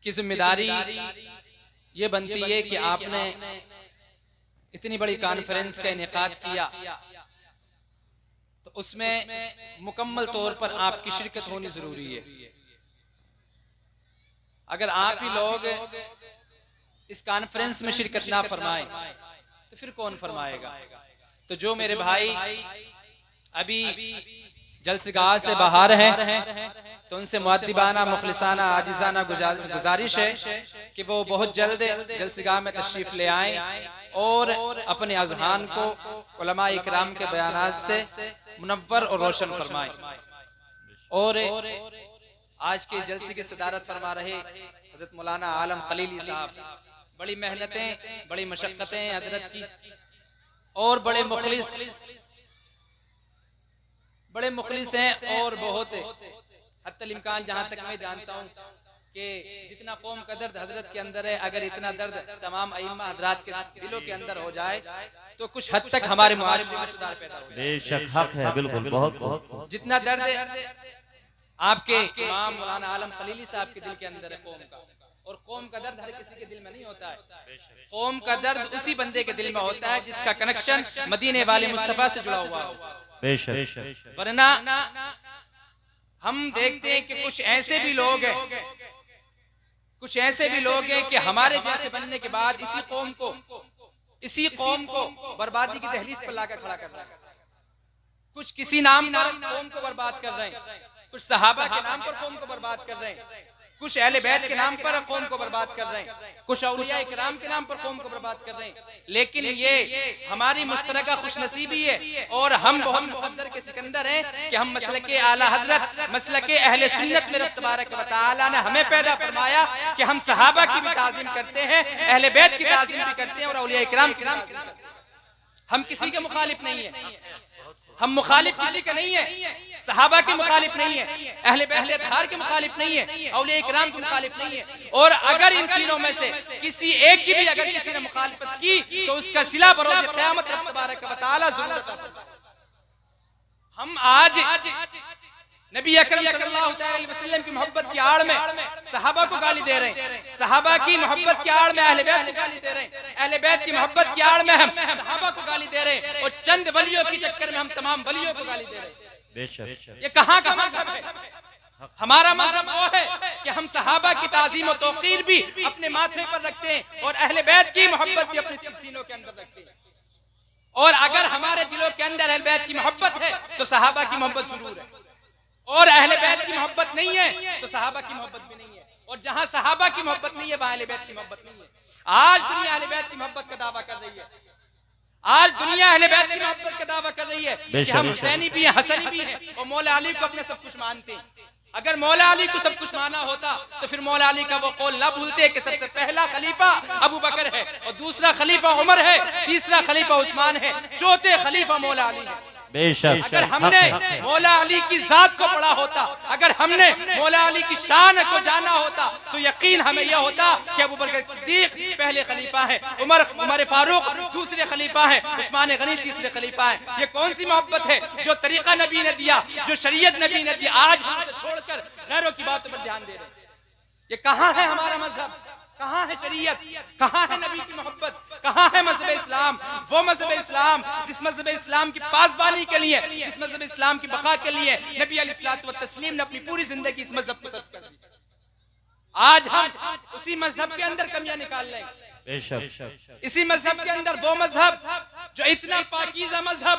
की जिम्मेदारी ये बनती है कि आपने इतनी बड़ी कॉन्फ्रेंस का इनेकाद किया तो उसमें मुकम्मल तौर पर आपकी शिरकत होनी जरूरी है। अगर आप ही लोग इस कॉन्फ्रेंस में शिरकत ना फरमाएं तो फिर कौन फरमाएगा। तो जो मेरे भाई अभी जलसगाह से बाहर हैं तो उनसे मुअद्दिबाना मुखलिसाना आजिजाना गुजारिश है कि वो बहुत जल्द जलसगाह में तशरीफ ले आएं और अपने अज़हान को उलमा इकराम के बयानात से मुनव्वर और रोशन फरमाएं। और आज के जलसे की सदारत फरमा रहे हज़रत मौलाना आलम खलीली साहब, बड़ी मेहनतें बड़ी मशक्क़तें हज़रत की और बड़े मुखलिस हैं और बहुत हत्तल इम्कान जहाँ तक मैं जानता हूँ कि जितना कौम का दर्द हजरत के अंदर है, अगर इतना दर्द तमाम अइम्मा हजरात के दिलों के अंदर हो जाए तो कुछ हद तक हमारे मुआशरे में सुधार पैदा हो जाए। बेशक हक है, बिल्कुल बहुत जितना दर्द आपके इमाम मौलाना आलम खलीली साहब के दिल के अंदर है कौम का, और कौम का दर्द हर किसी के दिल में नहीं होता है। कौम का दर्द उसी बंदे के दिल में होता है जिसका कनेक्शन मदीने वाले मुस्तफा से जुड़ा हुआ हो। बेशक। वरना हम देखते हैं कि कुछ ऐसे भी लोग हैं कि हमारे जैसे बनने के बाद इसी कौम को बर्बादी की दहलीज पर लाकर खड़ा कर रहा है। कुछ किसी नाम पर कौम को बर्बाद कर रहे हैं, कुछ सहाबा के नाम पर कौम को बर्बाद कर रहे हैं, कुछ अहले बैत के नाम पर कौम को बर्बाद कर रहे हैं, कुछ औलिया इकराम के नाम पर कौम को बर्बाद कर रहे हैं। लेकिन ये हमारी मुश्तरका खुशनसीबी है और हम बहुत मुक़द्दर के सिकंदर हैं कि हम मसलके आला हजरत मसलके अहले सुन्नत में रब तबारक व तआला ने हमें पैदा फरमाया कि हम सहाबा की भी ताज़ीम करते हैं, अहले बैत की ताज़ीम भी करते हैं और औलिया इकराम की ताज़ीम करते हैं। हम किसी के मुखालिफ नहीं है, हम मुखालिफ किसी के नहीं है, सहाबा के मुखालिफ नहीं है, अहले बैत अतहार के मुखालिफ नहीं है, औलिया इकराम के मुखालिफ नहीं है। और अगर इन तीनों में से किसी एक की भी अगर किसी ने मुखालिफत की तो उसका सिला बरोज़ क़यामत रब तबारक व तआला ज़रूर अता फरमाएगा। हम आज नबी अकरम सल्लल्लाहु अलैहि वसल्लम की मोहब्बत की आड़ में सहाबा को गाली दे रहे हैं, सहाबा की मोहब्बत की आड़ में अहले बैत को गाली दे रहे हैं, अहले बैत की मोहब्बत की आड़ में हम सहाबा को गाली दे रहे हैं और चंद वलियों के चक्कर में हम तमाम वलियों को गाली दे रहे हैं। बेशक। ये कहाँ का मजहब है? हमारा मजहब वो है कि हम सहाबा की ताज़ीम और तौक़ीर भी अपने माथे पर रखते हैं और अहले बैत की मोहब्बत भी अपने सीनों के अंदर रखते हैं। और अगर हमारे दिलों के अंदर अहले बैत की मोहब्बत है तो सहाबा की मोहब्बत जरूर है, और अहले बैत की मोहब्बत नहीं है तो सहाबा की मोहब्बत भी नहीं है। और जहां सहाबा की मोहब्बत नहीं है वहां अहले बैत की मोहब्बत नहीं है। आज दुनिया अहले बैत की मोहब्बत का दावा कर रही है, आज दुनिया अहले बैत की मोहब्बत का दावा कर रही है कि हम हुसैनी भी हैं, हसनी भी हैं और मौला अली को अपने सब कुछ मानते हैं। अगर मौला अली को सब कुछ माना होता तो फिर मौला अली का वो कौल ना भूलते कि सबसे पहला खलीफा अबू बकर है और दूसरा खलीफा उमर है, तीसरा खलीफा उस्मान है, चौथे खलीफा मौला अली है। बेशक। अगर हमने मौला अली की जात को पढ़ा होता, अगर हमने मौला अली की शान को जाना होता तो यकीन हमें यह होता कि अबू बकर सिद्दीक पहले खलीफा है, उमर फारूक दूसरे खलीफा है, उस्मान गनी तीसरे खलीफा है। ये कौन सी मोहब्बत है जो तरीका नबी ने दिया, जो शरीयत नबी ने दिया, आज हम छोड़कर गैरों की बातों पर ध्यान दे रहे हैं। ये कहाँ है हमारा मजहब, कहाँ है शरीयत, कहाँ है नबी की मोहब्बत, कहाँ है मजहब इस्लाम? वो मजहब इस्लाम जिस मजहब इस्लाम की पासबानी के लिए, जिस मजहब इस्लाम की बका के लिए नबी अलैहिस्सलातु व तस्लीम ने अपनी पूरी जिंदगी इस मजहब को सर्व कर दी। आज हम उसी मजहब के अंदर कमियां निकाल रहे हैं। बेशक। इसी मजहब के अंदर वो मजहब जो इतना पाकीज़ा मजहब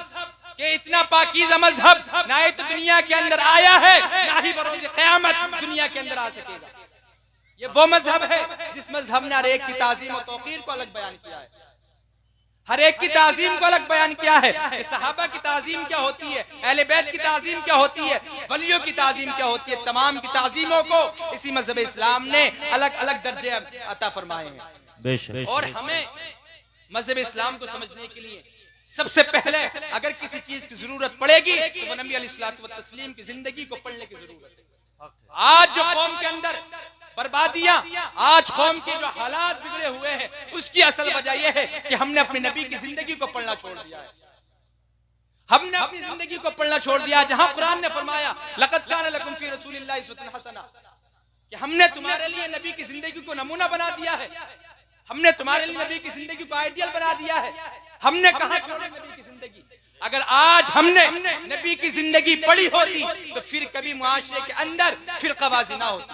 कि इतना पाकीज़ा मजहब ना ही तो दुनिया के अंदर आया है ना ही बरोज़ क़यामत दुनिया के अंदर आ सकेगा। ये वो मजहब है जिस मजहब ने हर एक की ताज़ीम और तौक़ीर को अलग बयान किया है, हर एक की ताज़ीम को अलग बयान किया है कि सहाबा की ताज़ीम क्या होती है, अहले बैत की ताज़ीम क्या होती है, वलियों की ताज़ीम क्या होती है। तमाम की ताज़ीमों को इसी मजहब इस्लाम ने अलग अलग दर्जे अता फरमाए हैं। बेशक। और हमें मजहब इस्लाम को समझने के लिए सबसे पहले अगर किसी चीज की जरूरत पड़ेगी तो वो नबी अलैहिस्सलातु व तस्लीम की जिंदगी को पढ़ने की जरूरत है। आज जो कौम के अंदर बर्बादियां, आज कौम के जो हालात बिगड़े हुए हैं उसकी असल वजह यह है कि हमने अपने नबी की जिंदगी को पढ़ना छोड़ दिया है। हमने अपनी जिंदगी को पढ़ना छोड़ दिया। जहां कुरान ने फरमाया लक़द कान लकुम फी रसूलिल्लाहि उस्वतुन हसना, कि हमने तुम्हारे लिए नबी की जिंदगी को नमूना बना दिया है, हमने तुम्हारे लिए नबी की जिंदगी को आइडियल बना दिया है, हमने कहा छोड़ी नबी की जिंदगी। अगर आज हमने नबी की जिंदगी पढ़ी होती तो फिर कभी मुआशरे के अंदर फिरकाबाजी ना होती।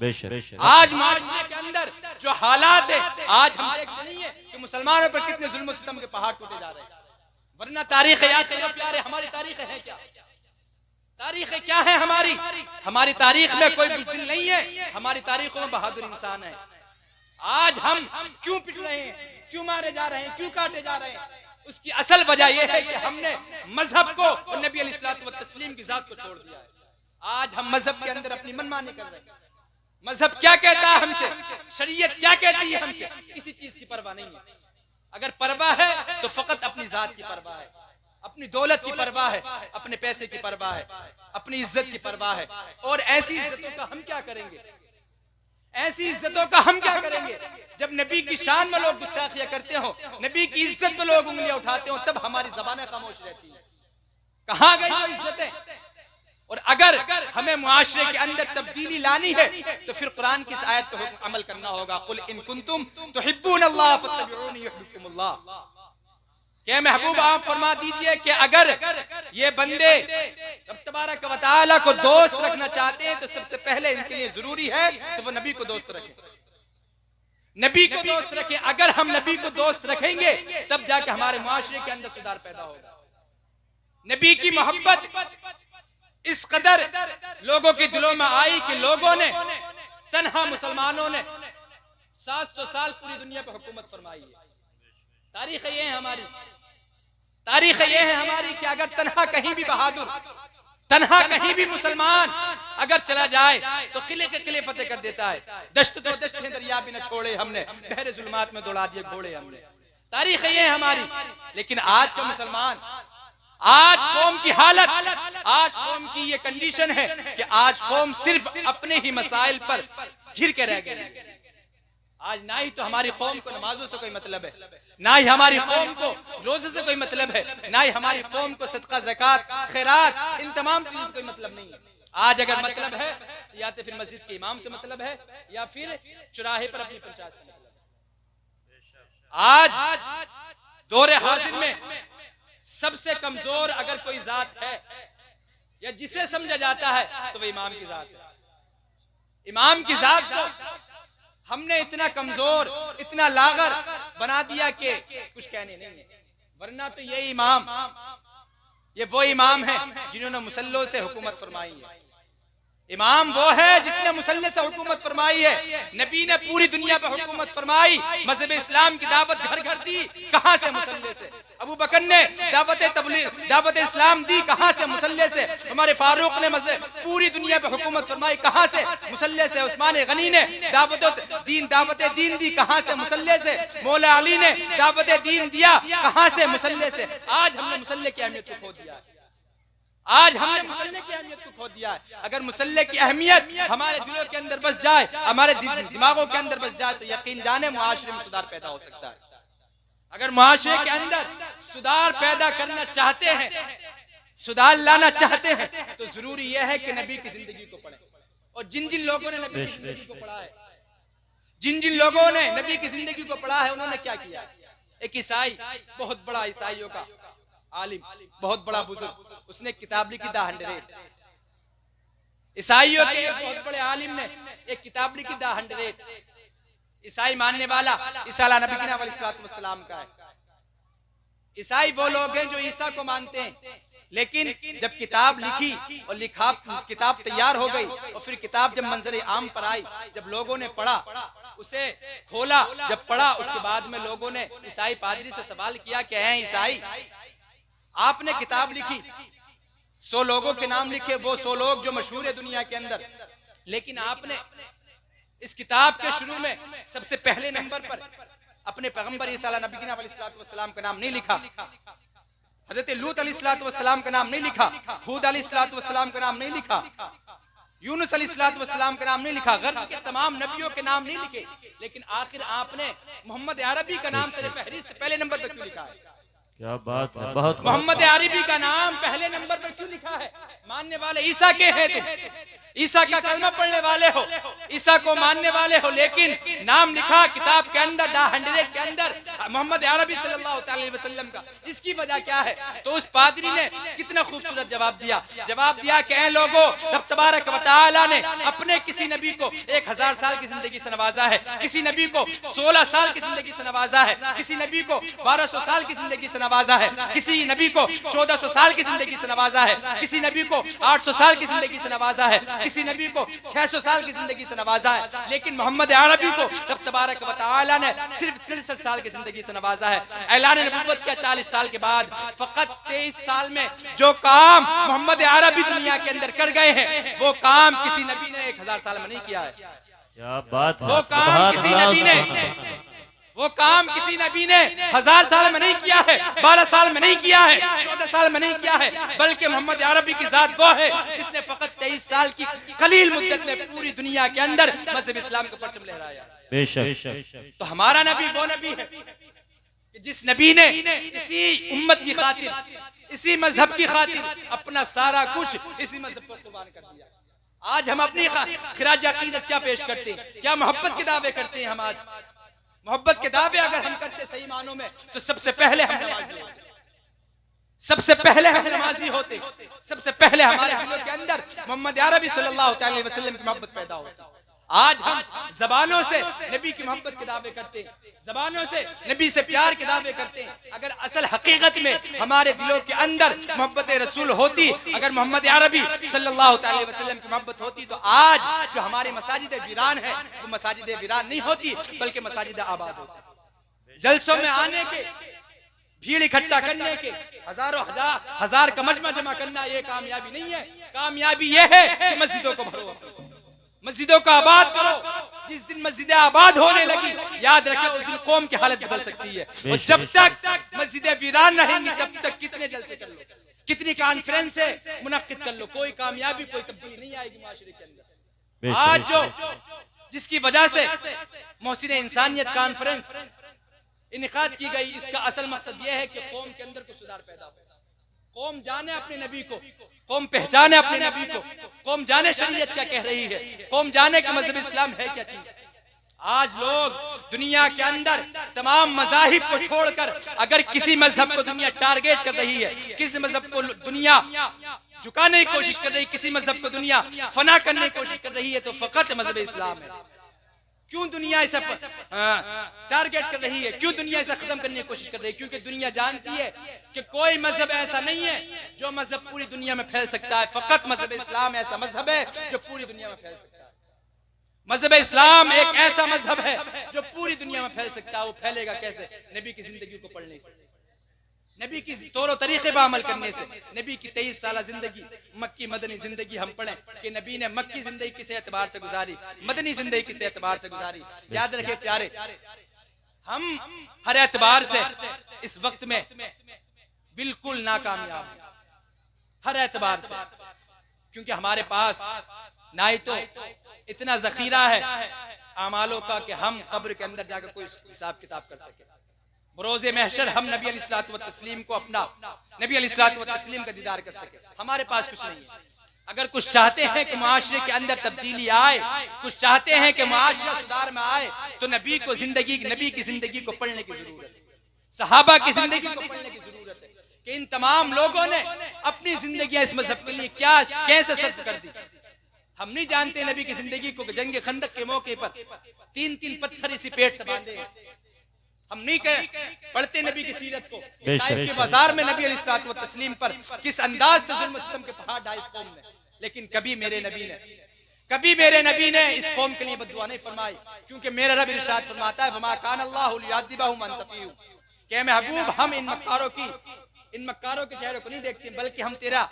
बेशक। आज मुआशरे के अंदर जो हालात है, आज हम देखते नहीं है कि मुसलमानों पर कितने जुल्म सितम के पहाड़ टूटे जा रहे हैं। वरना तारीख याद करो प्यारे, हमारी तारीख है क्या? तारीख क्या है हमारी? हमारी तारीख में कोई बुज़दिल नहीं है, हमारी तारीखों में बहादुर इंसान है। आज हम क्यों पिट रहे हैं, क्यों मारे जा रहे हैं, क्यों काटे जा रहे हैं? उसकी असल वजह यह है कि हमने मजहब को और नबी अलैहिस्सलातु व तस्लीम की जात को छोड़ दिया है। आज हम मजहब के अंदर अपनी मनमानी कर रहे हैं। मजहब क्या कहता है हमसे, शरीयत क्या कहती है हमसे, किसी चीज की परवाह नहीं है। अगर परवाह है तो फकत अपनी जात की परवाह है, अपनी दौलत की परवाह है, अपने पैसे की परवाह है, अपनी इज्जत की परवाह है। और ऐसी इज्जतों का हम क्या करेंगे? ऐसी इज्जतों का हम क्या करेंगे जब नबी की शान में लोग गुस्ताखियां करते हो, नबी की इज्जत में लोग उंगलियां उठाते हो, तब हमारी जबानें खामोश रहती है। कहां गई वो इज्जतें? और अगर हमें मुआशरे के अंदर तब्दीली लानी है तो फिर कुरान की इस आयत पर अमल करना होगा। कुल इन कुंतुम तुहिब्बूनल्लाह फत्तबिऊनी युहिब्बुकुमुल्लाह। क्या महबूब आप फरमा दीजिए कि अगर ये बंदे रब तबारक व तआला को दोस्त रखना चाहते हैं तो सबसे पहले इनके लिए जरूरी है तो वो नबी को दोस्त रखें, नबी को दोस्त रखें। अगर हम नबी को दोस्त रखेंगे तब जाके हमारे मुआशरे के अंदर सुधार पैदा होगा। नबी की मोहब्बत इस कदर लोगों के दिलों में आई कि लोगों ने, तन्हा मुसलमानों ने 700 साल पूरी दुनिया पर हुकूमत फरमाई है। तारीख ये है हमारी, तारीख ये है हमारी कि अगर तन्हा कहीं भी बहादुर, तन्हा कहीं भी मुसलमान अगर चला जाए तो किले के किले फतेह कर देता है। दश्त तो दश्त है, दरिया भी न छोड़े हमने, बहरे जुल्मात में दौड़ा दिए घोड़े हमने। तारीख ये है हमारी। लेकिन आज का मुसलमान, आज कौम की हालत, आज कौम की ये कंडीशन है कि आज कौम सिर्फ अपने ही मसाइल पर घिर के रह गई। आज ना ही तो हमारी कौम को नमाजों से कोई मतलब है, ना ही हमारी कौम को रोजे से कोई मतलब है, ना ही हमारी कौम को सदका ज़कात खैरात इन तमाम चीजों से कोई मतलब नहीं है। आज अगर मतलब है तो या तो फिर मस्जिद के इमाम से मतलब है या फिर चौराहे पर अपनी पंचायत से मतलब है। आज दौरे हाजिर में सबसे कमजोर अगर कोई जात है या जिसे समझा जाता है तो वह इमाम की जात है। इमाम की जात को हमने इतना कमजोर, इतना लागर बना दिया कि कुछ कहने नहीं है। वरना तो ये इमाम, ये वो इमाम है जिन्होंने मुसल्लों से हुकूमत फरमाई है। इमाम वो है जिसने मुसल्ले से हुकूमत फरमाई है। नबी ने पूरी दुनिया पर हुकूमत फरमाई, मजहब इस्लाम की दावत घर घर दी, कहां से? मुसल्ले से। अबू बकर ने दावत इस्लाम दी, कहां से? मुसल्ले से। हमारे फारूक ने पूरी दुनिया पर हुकूमत फरमाई, कहां से? मुसल्ले से। उस्मान गनी ने दावत दीन दी, कहां से? मुसल्ले से। मौला अली ने दावत दीन दिया, कहां से? मुसल्ले से। आज हमने मुसल्ले की अहमियत को खो दिया है। आज हमने मुसल्ले की अहमियत को खो दिया है। अगर मुसल्ले की अहमियत हमारे दिलों के अंदर बस जाए, हमारे दिमागों के अंदर बस जाए तो यकीन जाने मुआशरे में सुधार पैदा हो सकता है। अगर मुआशरे के अंदर सुधार पैदा करना चाहते हैं, सुधार लाना चाहते हैं तो जरूरी यह है कि नबी की जिंदगी को पढ़ें। और जिन जिन लोगों ने नबी की जिंदगी को पढ़ा है, जिन जिन लोगों ने नबी की जिंदगी को पढ़ा है, उन्होंने क्या किया? एक ईसाई, बहुत बड़ा ईसाइयों का आलिम, बहुत बड़ा बुजुर्ग, उसने किताब लिखी द 100। ईसाइयों के बहुत बड़े आलिम ने एक किताब लिखी द 100। ईसाई मानने वाला ईसा नबी अलैहिस्सलाम का है। ईसाई वो लोग हैं जो ईसा को मानते हैं, लेकिन जब किताब लिखी और किताब तैयार हो गई और फिर किताब जब मंजर आम पर आई, जब लोगों ने पढ़ा, उसे खोला, जब पढ़ा, उसके बाद में लोगों ने ईसाई पादरी से सवाल किया कि हैं ईसाई, आपने किताब लिखी, 100 लोगों के नाम लिखे, वो 100 लोग जो मशहूर है दुनिया के अंदर, लेकिन आपने इस किताब के शुरू में सबसे पहले नंबर पर अपने पैगंबर ईसा नबी अलैहिस्सलाम का नाम नहीं लिखा, हजरत लूत अलैहिस्सलाम का नाम नहीं लिखा, हूद अलैहिस्सलाम का नाम नहीं लिखा, यूनुस अलैहिस्सलाम का नाम नहीं लिखा, गर्ज के तमाम नबियों के नाम नहीं लिखे, लेकिन आखिर आपने मोहम्मद अरबी का नाम सर फहरिस्त पहले नंबर पर क्यों लिखा है? क्या बात है, बहुत मोहम्मद अरबी का नाम पहले नंबर पर क्यों लिखा है? मानने वाले ईसा के हैं तुम, ईसा का कलमा पढ़ने वाले हो, ईसा को मानने वाले हो, लेकिन नाम लिखा किताब के अंदर, द 100 के अंदर मोहम्मद अरबी सल्लल्लाहु अलैहि वसल्लम का। इसकी वजह क्या है? तो उस पादरी ने कितना खूबसूरत जवाब दिया कि ऐ लोगों, रब तबारक व तआला ने अपने किसी नबी को 1000 साल की जिंदगी से नवाजा है, किसी नबी को 16 साल की जिंदगी से नवाजा है, किसी नबी को 1200 साल की जिंदगी से नवाजा है, किसी नबी को 1400 साल की जिंदगी से नवाजा है, किसी नबी को 800 साल की जिंदगी से नवाजा है, किसी नबी को 600 साल की जिंदगी से नवाजा है। लेकिन मोहम्मद अरबी को रब तबारक व तआला ने सिर्फ 63 साल की जिंदगी से नवाजा है। ऐलान नबुव्वत का 40 साल के बाद फकत 23 साल में जो काम मोहम्मद अरबी दुनिया के अंदर कर गए हैं, वो काम किसी नबी ने 1000 साल में नहीं किया है। क्या बात है। वो काम किसी नबी ने वो काम किसी नबी ने 1000 साल में नहीं किया है, 12 साल में नहीं किया है, 14 साल में नहीं किया है, बल्कि मोहम्मद अरबी की जात वो है जिसने फकत 23 साल की कलील मुद्दत में पूरी दुनिया के अंदर मजहब इस्लाम का परचम लहराया। बेशक। तो हमारा नबी वो नबी है कि जिस नबी ने इसी उम्मत की खातिर, इसी मजहब की खातिर अपना सारा कुछ इसी मजहब पर कुर्बान कर दिया। आज हम अपनी खिराज अकीदत क्या पेश करते हैं? क्या मोहब्बत के दावे करते हैं? हम आज मोहब्बत के दावे अगर हम करते सही मानों में, तो सबसे पहले हम नमाजी होते, सबसे पहले हम नमाजी होते, सबसे पहले हमारे दिलों के अंदर मोहम्मद अरबी सल्लल्लाहु अलैहि वसल्लम की मोहब्बत पैदा होती। आज हम जबानों से नबी की मोहब्बत के दावे करते हैं, जबानों से नबी से प्यार के दावे करते हैं। अगर असल हकीकत में हमारे दिलों के अंदर मोहब्बत रसूल होती, अगर मोहम्मद अरबी सल्लल्लाहु अलैहि वसल्लम की मोहब्बत होती, तो आज जो हमारी मसाजिद वीरान है वो मसाजिद वीरान नहीं होती, बल्कि मसाजिद आबाद होती। जलसों में आने के, भीड़ इकट्ठा करने के, हजारों हजार का मजमा जमा करना ये कामयाबी नहीं है। कामयाबी ये है कि मस्जिदों को भरो, मस्जिदों को आबाद करो। जिस दिन मस्जिदें आबाद होने लगी, याद रखें उस दिन कौम की हालत बदल सकती है। और जब तक मस्जिदें वीरान रहेंगी, तब तक कितने जलसे कर लो, कितनी कॉन्फ्रेंस मुनक्किद कर लो, कोई कामयाबी, कोई तब्दीली नहीं आएगी माशरे के अंदर। आज जो जिसकी वजह से मोहसिन इंसानियत कॉन्फ्रेंस इनेकाद की गई, इसका असल मकसद यह है कि कौम के अंदर कुछ सुधार पैदा हो, कौम जाने अपने नबी को, कौम पहचाने अपने नबी को, कौम जाने शरीयत क्या कह रही है, कौम जाने कि मजहब इस्लाम है क्या चीज। आज लोग दुनिया के अंदर तमाम मजाहिब को छोड़कर अगर किसी मजहब को दुनिया टारगेट कर रही है, किसी मजहब को दुनिया झुकाने की कोशिश कर रही है, किसी मजहब को दुनिया फना करने की कोशिश कर रही है, तो फकत मजहब इस्लाम है। क्यों दुनिया इसे टारगेट कर रही है? क्यों दुनिया इसे खत्म करने की कोशिश कर रही है? क्योंकि दुनिया जानती है कि कोई मजहब ऐसा नहीं है जो मजहब पूरी दुनिया में फैल सकता है। फकत मजहब इस्लाम ऐसा मजहब है जो पूरी दुनिया में फैल सकता है। मजहब इस्लाम एक ऐसा मजहब है जो पूरी दुनिया में फैल सकता है। वो फैलेगा कैसे? नबी की जिंदगी को पढ़ने से, नबी की तौर तरीके पर अमल करने से। नबी की 23 साल जिंदगी, मक्की मदनी जिंदगी हम पढ़ें कि नबी ने मक्की जिंदगी किस एतबार से गुजारी, मदनी जिंदगी किस एतबार से गुजारी। याद रखे प्यारे, हम हर एतबार से इस वक्त में बिल्कुल नाकामयाब, हर एतबार से, क्योंकि हमारे पास ना ही तो इतना जखीरा है आमालों का कि हम कब्र के अंदर जाकर कोई हिसाब किताब कर सके। रोज़े महशर हम नबी अलैहिस्सलातु वस्सलाम को अपना, नबी अलैहिस्सलातु वस्सलाम का दीदार कर सके। हमारे पास कुछ नहीं है। अगर कुछ चाहते हैं कि मुआशरे के अंदर तब्दीली आए, कुछ चाहते हैं कि मुआशरा सुधार में आए, तो नबी की जिंदगी को पढ़ने की जरूरत है, सहाबा की जिंदगी को पढ़ने की जरूरत है कि इन तमाम लोगों ने अपनी जिंदगी इस मजहब के लिए क्या कैसे सर्फ कर दी। हम नहीं जानते नबी की जिंदगी को जंग खंदक के मौके पर 3-3 पत्थर इसी पेट से बांधे हैं। हम नहीं पढ़ते नबी की सीरत को, ताइफ के बाजार में नबी अलैहिस्सलातु वस्सलाम पर किस अंदाज से जुल्म सितम के पहाड़ ढाए इस कौम ने। लेकिन कभी मेरे नबी ने इस कौम के लिए बद्दुआ नहीं फरमाई, क्योंकि मेरा रब इरशाद फरमाता है, वमा कान अल्लाहु लियुअद्दिबहुम व अंत फीहुम, कि महबूब हम इन मक्कारों के चेहरे को नहीं देखते, बल्कि हम तेरा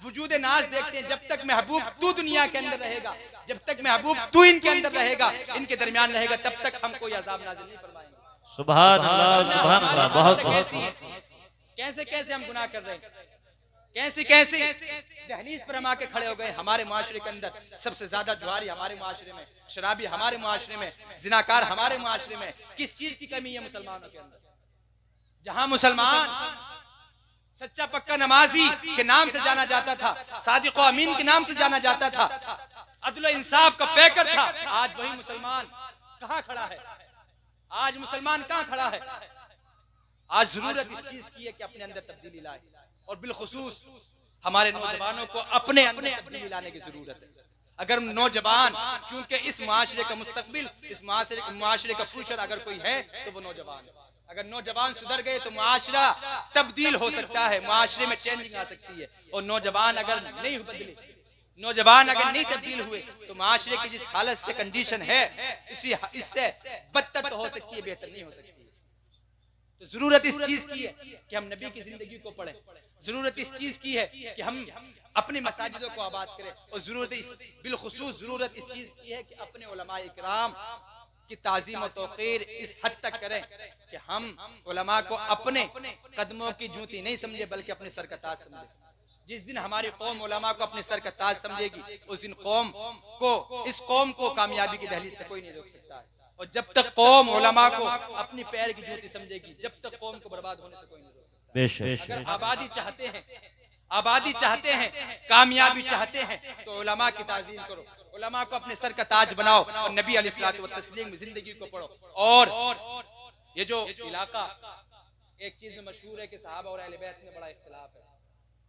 वजूद नाज देखते हैं। जब तक महबूब तू दुनिया के अंदर रहेगा, जब तक महबूब तू इनके अंदर रहेगा, इनके दरमियान रहेगा, तब तक हम कोई अजाब नाज़िल नहीं फरमाएंगे। सुभान अल्लाह, सुभान अल्लाह। बहुत कैसे हम गुनाह कर रहे हैं, कैसे दहलीज पर हम आके खड़े हो गए। हमारे मुआशरे के अंदर सबसे ज्यादा जुआरी हमारे मुआशरे में, शराबी हमारे मुआशरे में, जिनाकार हमारे मुआशरे में। किस चीज की कमी है मुसलमानों के अंदर? जहां मुसलमान सच्चा पक्का नमाजी के नाम से जाना जाता था, सादिक व अमीन के नाम से जाना जाता था, अदल इंसाफ का पैकर था। आज वही मुसलमान कहाँ खड़ा है? आज मुसलमान कहाँ खड़ा है? आज जरूरत इस चीज की है कि अपने अंदर तब्दीली लाए, और बिलखुसूस हमारे नौजवानों को अपने अंदर तब्दीली लाने की जरूरत है। अगर नौजवान, क्योंकि इस माशरे का मुस्तकबिल, इस माशरे का फ्यूचर अगर कोई है तो वो नौजवान है। अगर नौजवान सुधर गए तो माशरा तब्दील हो सकता है, माशरे में चेंजिंग आ सकती है। और नौजवान अगर नहीं बदले, नौजवान अगर नहीं तब्दील हुए तो माशरे की जिस हालत से कंडीशन है, इससे बदतर तो हो सकती है, बेहतर नहीं हो सकती। तो जरूरत इस चीज की है कि हम नबी की जिंदगी को पढ़ें, जरूरत इस चीज की है कि हम अपने मसाजिदों को आबाद करें, और बिलखुसूस जरूरत इस चीज की है कि अपने उलमा इकराम की ताज़ीम और तौक़ीर इस हद तक करें कि हम उलमा को अपने कदमों की जूती नहीं समझे, बल्कि अपने सर का ताज समझे। जिस दिन हमारी कौम उलमा को अपने सर का ताज समझेगी, उस दिन इस कौम को कामयाबी की दहलीज से कोई नहीं रोक सकता है। और जब तक कौम उलमा को अपनी पैर की जूती समझेगी, जब तक कौम को बर्बाद होने से कोई नहीं रोक सकता। बेशक। अगर आबादी चाहते हैं, कामयाबी चाहते हैं, तो उलमा की ताज़ीम करो, उलमा को अपने सर का ताज बनाओ, और नबी अलैहिस्सलातु व तस्लीम में जिंदगी को पढ़ो। और ये जो इलाका, एक चीज में मशहूर है कि सहाबा और अहले बैत में बड़ा इख्तिलाफ है,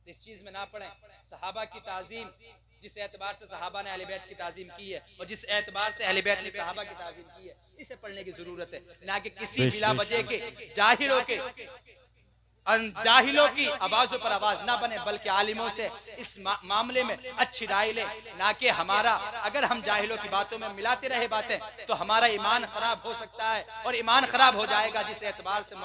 इस चीज में ना पढ़ें। सहाबा की ताज़ीम, जिस एतबार से सहाबा ने अहले बैत की ताज़ीम की है, और जिस एतबार से अहले बैत ने सहाबा की ताज़ीम की है, इसे पढ़ने की जरूरत है, ना कि किसी बिला वजह के जाहिलों की आवाजों पर आवाज ना बने, बल्कि आलिमों से इस मामले में अच्छी राय ले। ना कि हमारा, अगर हम जाहिलों की बातों में मिलाते रहे बातें, तो हमारा ईमान खराब हो सकता है, और ईमान खराब हो जाएगा जिस एतबार से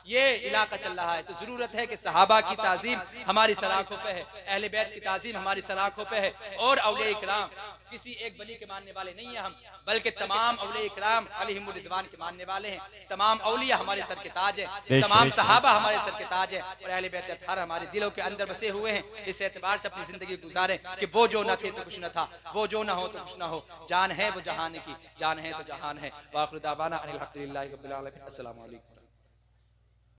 ये इलाका चल रहा है। तो जरूरत है कि सहाबा की ताज़ीम हमारी सराखों पे है, अहले बैत की ताज़ीम हमारी सराखों पे है, और औलिया इकराम, किसी एक वली के मानने वाले नहीं है हम, बल्कि तमाम औलिया इकराम अलैहिमुर रिदवान के मानने वाले हैं। तमाम औलिया हमारे सर के ताज है, तमाम सहाबा हमारे सर के ताज है, और अहले बैत अत्हार हमारे दिलों के अंदर बसे हुए हैं। इस एतबार से अपनी जिंदगी गुजारें कि वो जो न थे तो कुछ न था, वो जो न हो तो कुछ न हो, जान है वो जहान की, जान है तो जहान है। वाखिर दावाना अनिल हम्दुलिल्लाहि रब्बिल आलमीन। अस्सलामु अलैकुम।